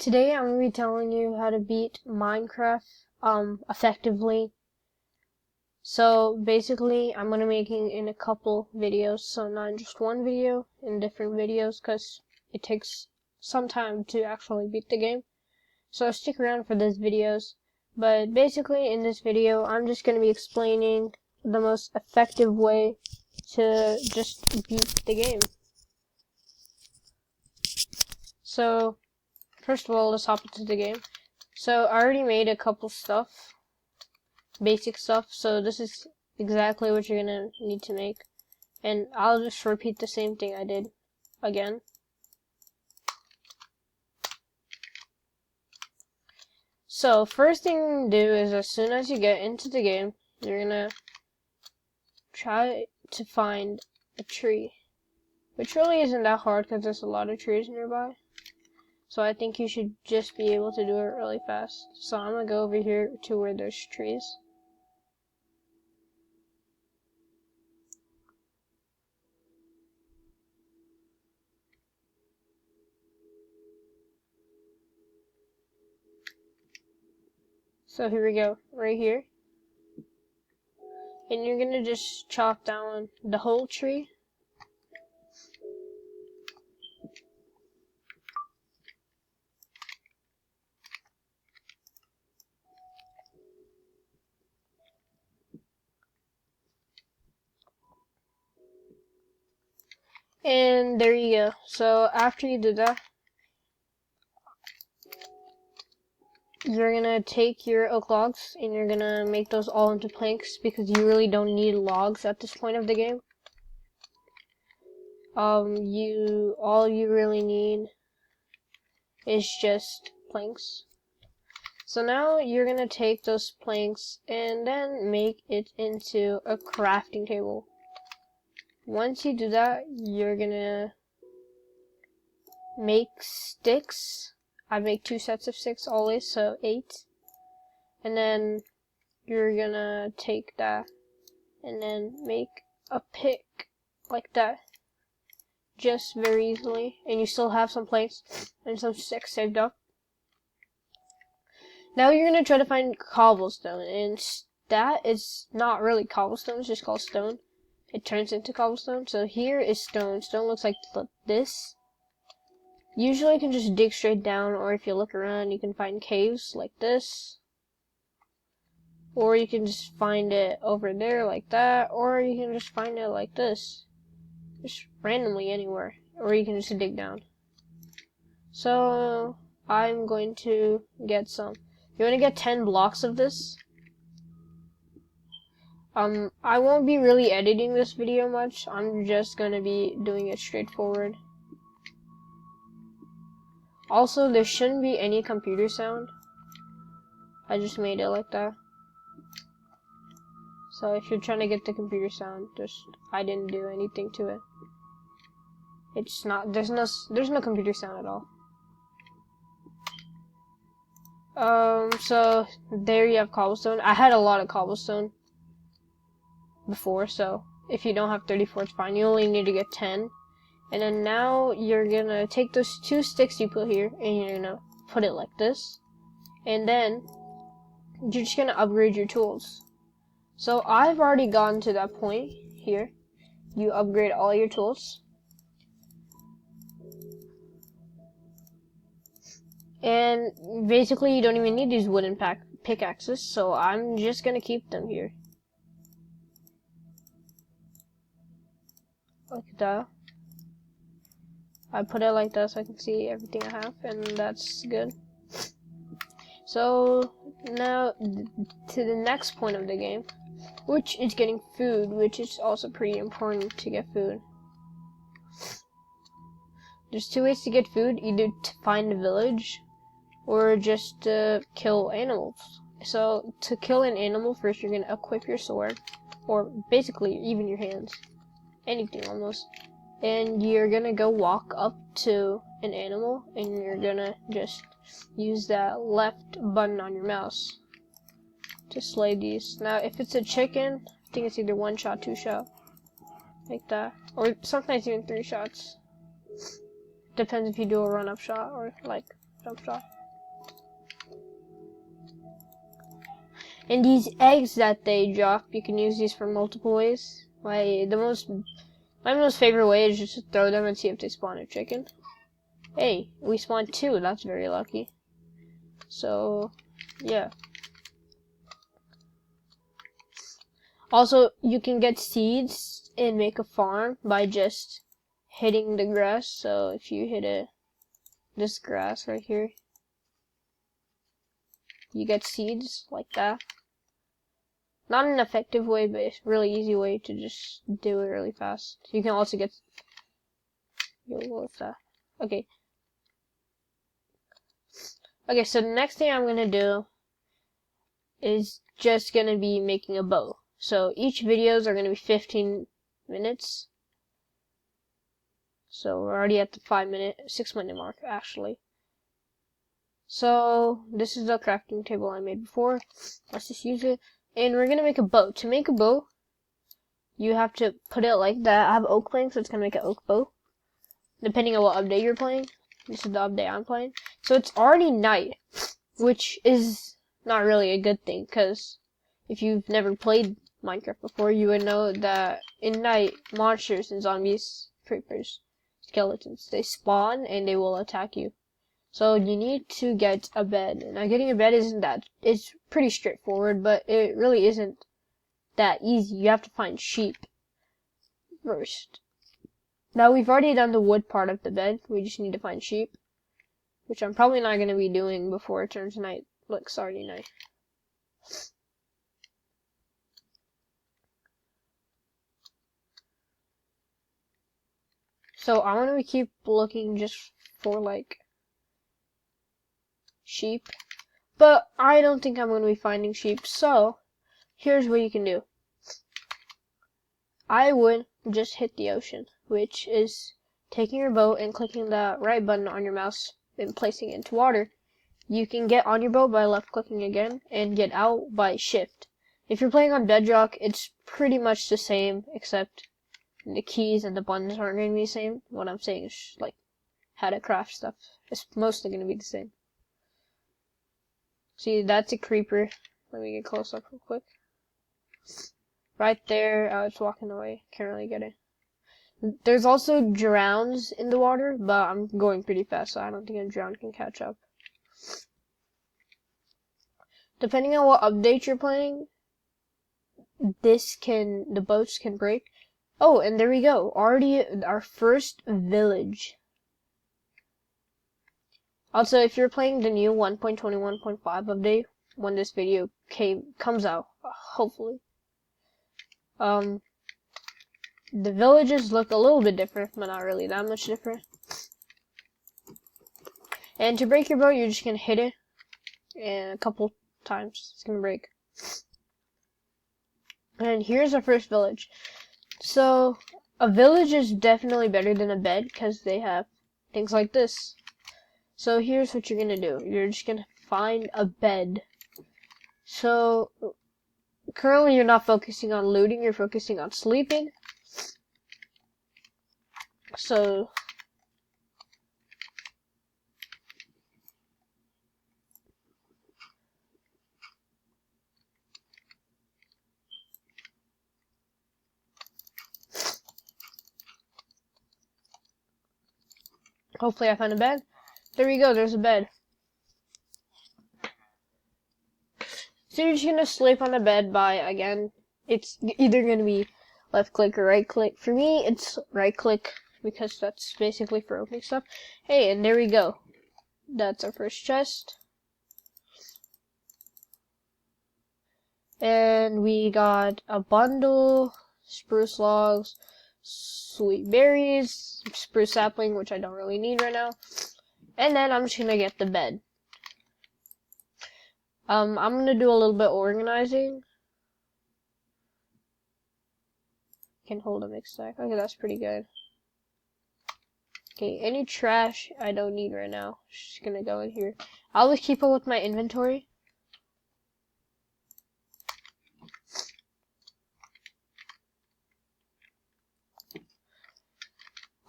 Today I'm going to be telling you how to beat Minecraft effectively. So basically I'm going to be making in a couple videos, so not in just one video, in different videos, because it takes some time to actually beat the game. So stick around for those videos. But basically in this video I'm just going to be explaining the most effective way to just beat the game. So first of all, let's hop into the game. So I already made a couple stuff, basic stuff, so this is exactly what you're gonna need to make. And I'll just repeat the same thing I did again. So first thing to do is, as soon as you get into the game, you're gonna try to find a tree, which really isn't that hard because there's a lot of trees nearby. So I think you should just be able to do it really fast. So I'm gonna go over here to where there's trees. So here we go, right here. And you're gonna just chop down the whole tree. And there you go. So after you do that, you're gonna take your oak logs and you're gonna make those all into planks, because you really don't need logs at this point of the game. All you really need is just planks. So now you're gonna take those planks and then make it into a crafting table. Once you do that, you're gonna make sticks. I make 2 sets of 6 always, so 8. And then you're gonna take that and then make a pick like that, just very easily. And you still have some planks and some sticks saved up. Now you're gonna try to find cobblestone, and that is not really cobblestone, it's just called stone. It turns into cobblestone. So here is stone. Stone looks like this. Usually you can just dig straight down, or if you look around you can find caves like this. Or you can just find it over there like that, or you can just find it like this. Just randomly anywhere. Or you can just dig down. So I'm going to get some. You want to get 10 blocks of this. I won't be really editing this video much. I'm just gonna be doing it straightforward. Also, there shouldn't be any computer sound. I just made it like that. So if you're trying to get the computer sound, I didn't do anything to it. It's not, there's no computer sound at all. So there you have cobblestone. I had a lot of cobblestone before, so if you don't have 34, it's fine. You only need to get 10. And then now you're gonna take those 2 sticks you put here and you're gonna put it like this. And then you're just gonna upgrade your tools. So I've already gotten to that point here. You upgrade all your tools. And basically you don't even need these wooden pickaxes, so I'm just gonna keep them here. Like that. I put it like that so I can see everything I have, and that's good. So now to the next point of the game, which is getting food, which is also pretty important to get food. There's 2 ways to get food, either to find a village or just to kill animals. So to kill an animal, first you're gonna equip your sword, or basically even your hands, anything almost. And you're gonna go walk up to an animal and you're gonna just use that left button on your mouse to slay these. Now if it's a chicken, I think it's either 1 shot, 2 shot, like that, or sometimes even 3 shots. Depends if you do a run-up shot or like stop. And these eggs that they drop, you can use these for multiple ways. My most favorite way is just to throw them and see if they spawn a chicken. Hey, we spawned 2. That's very lucky. So, yeah. Also, you can get seeds and make a farm by just hitting the grass. So if you hit this grass right here, you get seeds like that. Not an effective way, but it's a really easy way to just do it really fast. You can also get... Yo, what's that? Okay. Okay, so the next thing I'm gonna do is just gonna be making a bow. So each videos are gonna be 15 minutes. So we're already at the 6-minute mark, actually. So this is the crafting table I made before. Let's just use it. And we're gonna make a bow. To make a bow, you have to put it like that. I have oak planks, so it's gonna make an oak bow. Depending on what update you're playing. This is the update I'm playing. So it's already night, which is not really a good thing, because if you've never played Minecraft before, you would know that in night, monsters and zombies, creepers, skeletons, they spawn and they will attack you. So you need to get a bed. Now getting a bed it's pretty straightforward, but it really isn't that easy. You have to find sheep first. Now we've already done the wood part of the bed. We just need to find sheep, which I'm probably not going to be doing before it turns night. Look, it's already night. So I want to keep looking just for like sheep, but I don't think I'm going to be finding sheep. So here's what you can do. I would just hit the ocean, which is taking your boat and clicking the right button on your mouse and placing it into water. You can get on your boat by left clicking again and get out by shift. If you're playing on Bedrock, it's pretty much the same, except the keys and the buttons aren't going to be the same. What I'm saying is like how to craft stuff. It's mostly going to be the same. See, that's a creeper. Let me get close up real quick. Right there, it's walking away. Can't really get it. There's also drowns in the water, but I'm going pretty fast, so I don't think a drown can catch up. Depending on what update you're playing, the boats can break. Oh, and there we go. Already our first village. Also, if you're playing the new 1.21.5 update, when this video comes out, hopefully, the villages look a little bit different, but not really that much different. And to break your boat, you're just gonna hit it, and a couple times it's gonna break. And here's our first village. So a village is definitely better than a bed because they have things like this. So here's what you're gonna do. You're just gonna find a bed. So currently you're not focusing on looting, you're focusing on sleeping. So hopefully I find a bed. There we go, there's a bed. So you're just gonna sleep on the bed by, again, it's either gonna be left click or right click. For me, it's right click because that's basically for opening stuff. Hey, and there we go. That's our first chest. And we got a bundle, spruce logs, sweet berries, spruce sapling, which I don't really need right now. And then I'm just gonna get the bed. I'm gonna do a little bit organizing. Can hold a mixed stack. Okay, that's pretty good. Okay, any trash I don't need right now. Just gonna go in here. I'll always keep up with my inventory.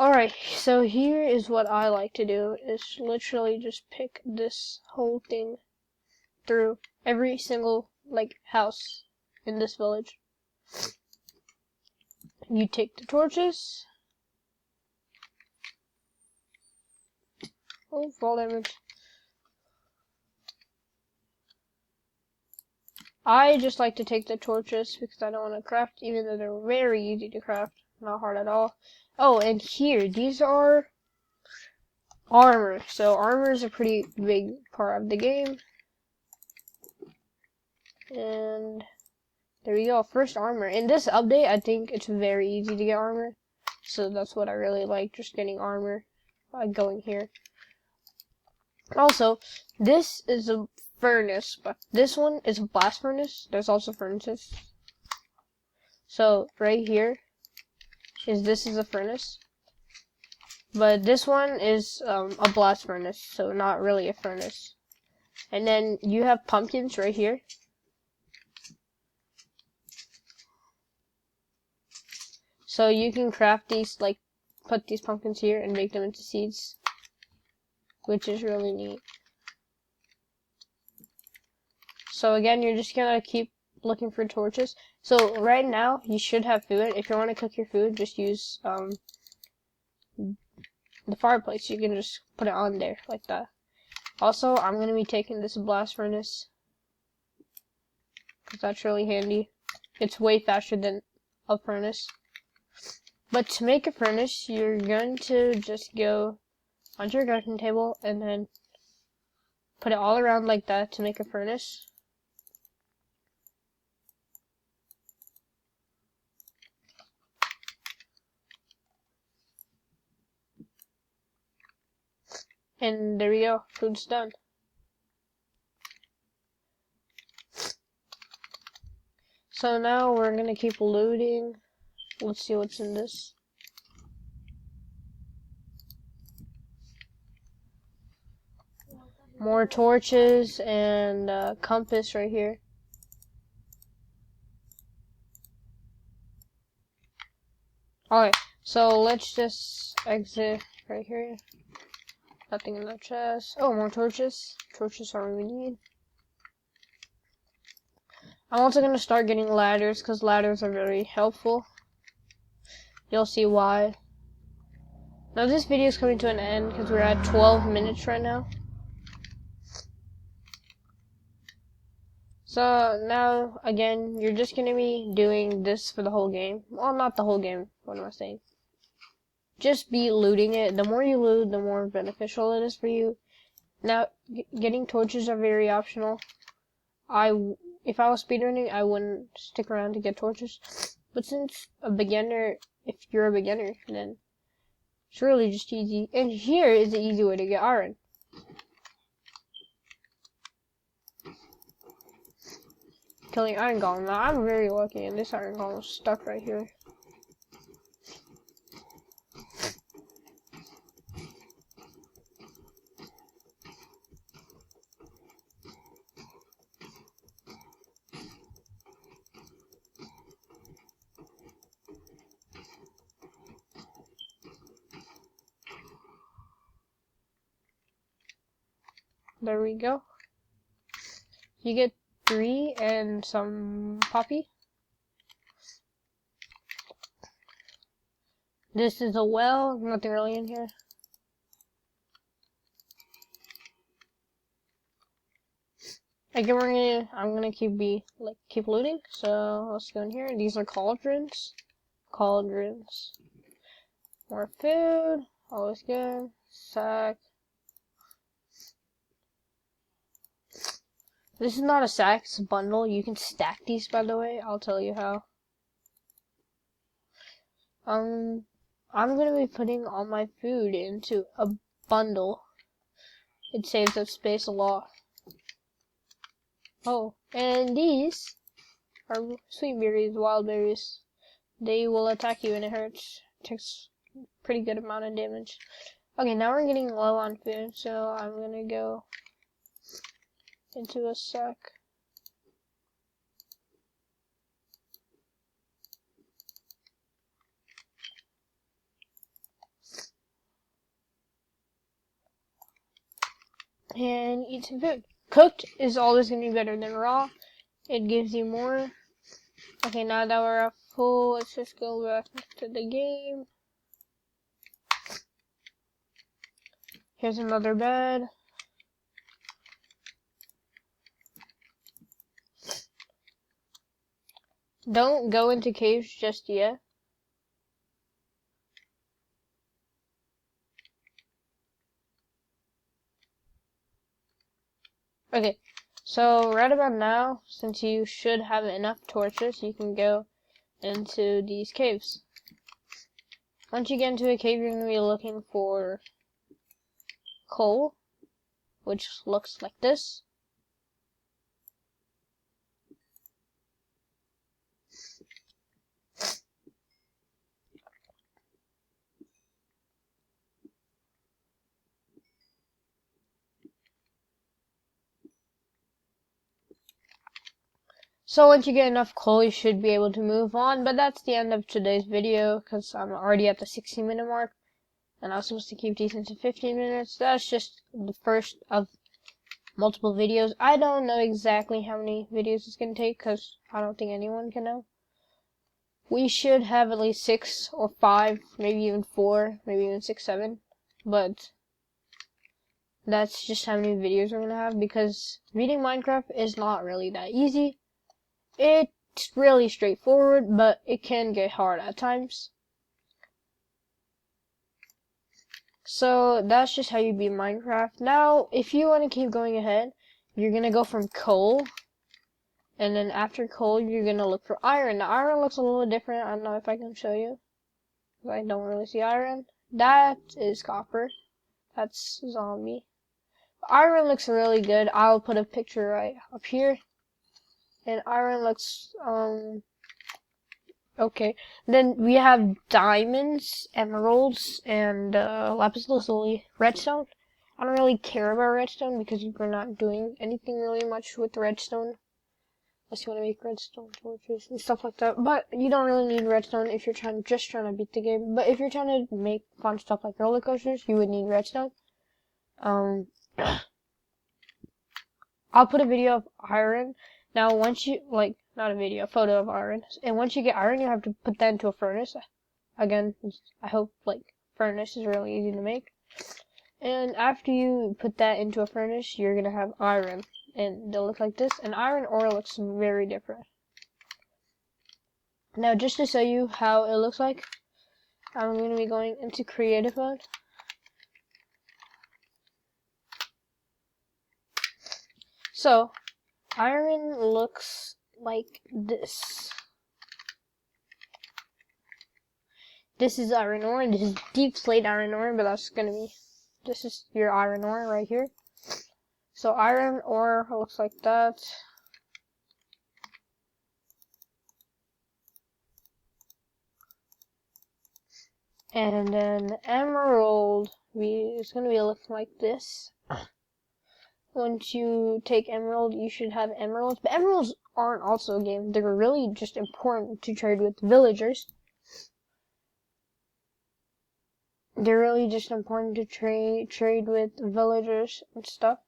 Alright, so here is what I like to do, is literally just pick this whole thing through every single, like, house in this village. You take the torches. Oh, fall damage. I just like to take the torches because I don't want to craft, even though they're very easy to craft. Not hard at all. Oh, and here, these are armor. So armor is a pretty big part of the game. And there we go, first armor. In this update, I think it's very easy to get armor. So that's what I really like, just getting armor by going here. Also, this is a furnace, but this one is a blast furnace. There's also furnaces. So right here this is a furnace. But this one is a blast furnace, so not really a furnace. And then you have pumpkins right here. So you can craft these, like, put these pumpkins here and make them into seeds, which is really neat. So again, you're just gonna keep looking for torches. So right now, you should have food. If you want to cook your food, just use the fireplace. You can just put it on there, like that. Also, I'm gonna be taking this blast furnace, because that's really handy. It's way faster than a furnace. But to make a furnace, you're going to just go onto your crafting table and then put it all around like that to make a furnace. And there we go, food's done. So now we're gonna keep looting. Let's see what's in this. More torches and compass right here. Alright, so let's just exit right here. Nothing in the chest. Oh, more torches. Torches are what we need. I'm also going to start getting ladders, because ladders are very helpful. You'll see why. Now this video is coming to an end, because we're at 12 minutes right now. So now, again, you're just going to be doing this for the whole game. Well, not the whole game. What am I saying? Just be looting it. The more you loot, the more beneficial it is for you. Now, getting torches are very optional. If I was speedrunning, I wouldn't stick around to get torches. But since if you're a beginner, then it's really just easy. And here is the easy way to get iron. Killing iron golem. Now, I'm very lucky, and this iron golem is stuck right here. There we go. You get 3 and some poppy. This is a well, nothing really in here. Again, I'm gonna keep looting. So let's go in here. These are cauldrons. Cauldrons. More food. Always good. Sack. This is not a sack, it's a bundle. You can stack these, by the way. I'll tell you how. I'm gonna be putting all my food into a bundle. It saves up space a lot. Oh, and these are sweet berries, wild berries. They will attack you and it hurts. It takes a pretty good amount of damage. Okay, now we're getting low on food, so I'm gonna go into a sack. and eat some food. Cooked is always going to be better than raw. It gives you more. Okay, now that we're at full, let's just go back to the game. Here's another bed. Don't go into caves just yet. Okay, so right about now, since you should have enough torches, you can go into these caves. Once you get into a cave, you're going to be looking for coal, which looks like this. So once you get enough coal, you should be able to move on, but that's the end of today's video, because I'm already at the 60-minute mark, and I was supposed to keep these into 15 minutes. That's just the first of multiple videos. I don't know exactly how many videos it's going to take, because I don't think anyone can know. We should have at least 6 or 5, maybe even 4, maybe even 6, 7, but that's just how many videos we're going to have, because reading Minecraft is not really that easy. It's really straightforward, but it can get hard at times. So that's just how you beat Minecraft. Now, if you want to keep going ahead, you're going to go from coal, and then after coal, you're going to look for iron. Now, iron looks a little different. I don't know if I can show you. I don't really see iron. That is copper. That's zombie. Iron looks really good. I'll put a picture right up here. And iron looks, okay. Then we have diamonds, emeralds, and lapis lazuli, redstone. I don't really care about redstone because we're not doing anything really much with redstone. Unless you want to make redstone torches and stuff like that. But you don't really need redstone if you're just trying to beat the game. But if you're trying to make fun stuff like roller coasters, you would need redstone. I'll put a video of iron. Now, once you, not a video, a photo of iron. And once you get iron, you have to put that into a furnace. Again, I hope, furnace is really easy to make. And after you put that into a furnace, you're gonna have iron. And they'll look like this. And iron ore looks very different. Now, just to show you how it looks like, I'm gonna be going into creative mode. So, iron looks like this. This is iron ore, and this is deep slate iron ore, but this is your iron ore right here. So iron ore looks like that. And then emerald is going to be looking like this. Once you take emerald, you should have emeralds. But emeralds aren't also a game. They're really just important to trade with villagers. They're really just important to trade with villagers and stuff.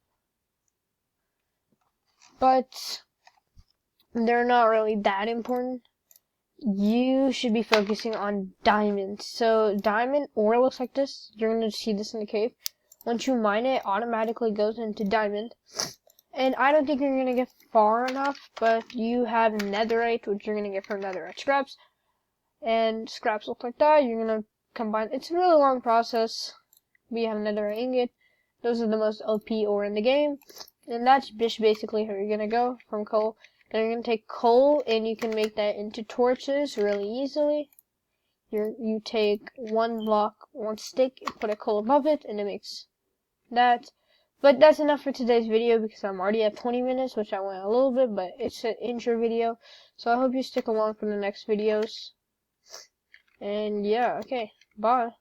But they're not really that important. You should be focusing on diamonds. So diamond ore looks like this. You're going to see this in the cave. Once you mine it, automatically goes into diamond. And I don't think you're going to get far enough, but you have netherite, which you're going to get from netherite scraps. And scraps look like that. You're going to combine. It's a really long process. We have netherite ingot. Those are the most OP ore in the game. And that's just basically how you're going to go from coal. Then you're going to take coal, and you can make that into torches really easily. You take one block, one stick, and put a coal above it, and it makes that. But that's enough for today's video, because I'm already at 20 minutes, which I went a little bit, but it's an intro video. So I hope you stick along for the next videos. And yeah, okay, bye.